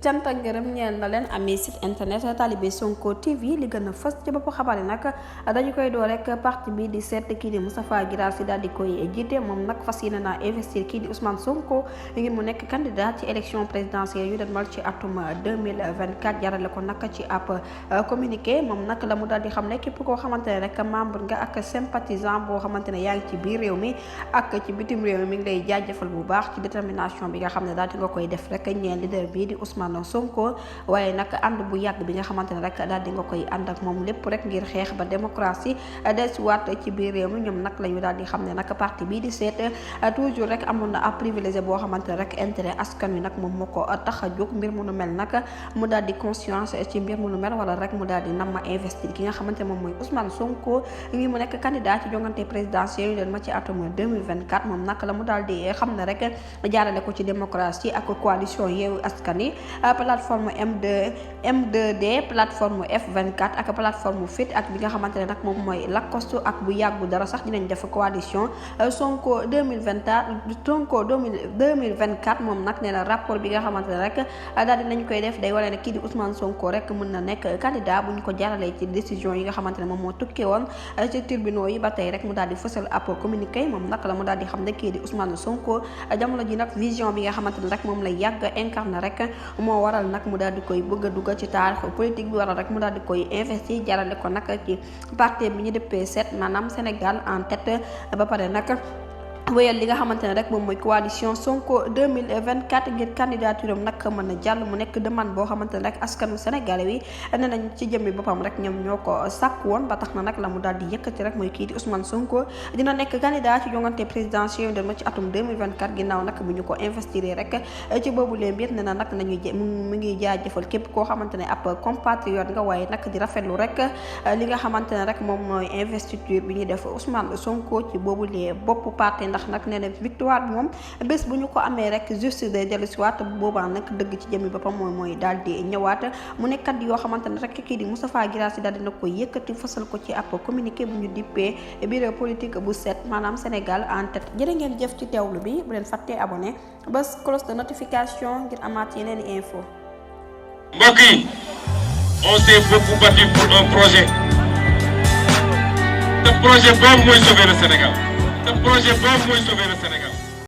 cant ak ngërëm ñeel na leen amee site internet Talibé Sonko TV li gën a fës ci bopp xabaar yi nag dañu koy doo rek parti bi di seet kii di Moustapha Guirassy daal di koy jiite moom nag fas yéene naa investir kii di Ousmane Sonko ngir mu nekk candidat ci élection présidentielle yu demal ci atum 2024 jarale ko nag ci ab communiqué moom nag la mu daal di xam ne képp koo xamante ne rek membre nga ak sympathisant boo xamante ne yaa ngi ci biir réew mi ak ci bitim réew mi ngi lay jaajëfal bu baax ci détermination bi nga xam ne daal di nga koy def rek ñeel leader bii di Ousmane Sonko waaye nag ànd bu yàgg bi nga xamante ne rek daal di nga koy ànd ak moom lépp rek ngir xeex ba démocratie dellusiwaat ci biir réew mi ñoom nag la ñu daal di xam ne nag parti bii di seet toujours rek amoon na ab privilégié boo xamante ne rek intérêt askan wi nag moom moo ko tax a jóg mbir mu nu mel nag mu daal di conscience ci mbir mu nu mel wala rek mu daal di nam ma investir ki nga xamante ne moom mooy Ousmane Sonko ngi mu nekk candidat ci jongante présidentielle yu leen ma ci atum 2024 moom nag la mu daal di xam ne rek jaarale ko ci démocratie ak coalition Yewwi Askan Wi plateforme M2D plateforme F24 ak plateforme FIT ak bi nga xamante ne nag moom mooy Lacoste ak bu yàggu dara sax dinañ def coalition Sonko 2024 moom nag nee na rapport bi nga xamante ne rek daal dinañ koy def day wane ne kii di Ousmane Sonko rek mën na nekk candidat bu ñu ko jaaralee ci décision yi nga xamante ne moom moo tukkee woon ci tribunaux yi ba tey rek mu daal di fësal ab communiqué moom nag la mu daal di xam ne kii di Ousmane Sonko jamono ji nag vision bi nga xamante ne rek moom lay yàgg incarné rek moo waral nag mu daal di koy bëgg a dugg ci taarix politique bi waral rek mu daal di koy investir jarale ko nag ci parti bi ñu dëppee seet maanaam Sénégal en tête ba pare nag wéyal li nga xamante ne rek moom mooy coalition Sonko 2024 ngir candidature am nag mën a jàll mu nekk demande boo xamante ne rek askanu sénégalais wi ne nañ ci jëmmi boppam rek ñoom ñoo ko sàkk woon ba tax na nag la mu daal di yëkkati rek mooy kii di Ousmane Sonko dina nekk candidat ci jongante présidentielle dem ci atum 2024 ginnaaw nag bu ñu ko investir rek ci boobu leen biir ne na nag nañu mu ngi jaajëfal képp koo xamante ne ab compatriote nga waaye nag di rafetlu rek li nga xamante ne rek moom mooy investiture bi ñuy def Ousmane Sonko ci boobu lee bopp parti ndax nag nee na victoire bi moom bés bu ñu ko amee rek juste de dellusiwaat boobaa nag dëgg ci jëmmi boppam mooy daal di ñëwaat mu nekkat yoo xamante ne rek kii di Moustapha Guirassy daal dina ko yëkkati fësal ko ci ab communiqué bu ñu dippee bureau politique bu set maanaam Sénégal en tête jërë ngeen jëf ci teewlu bi bu leen fàttee abonné bés cloche de notification ngir amaat yeneen info. mbokk yi on s'est beaucoup battu pour un projet. Ce projet boobu mooy sauver le Sénégal. Ce projet boobu mooy sauver le Sénégal.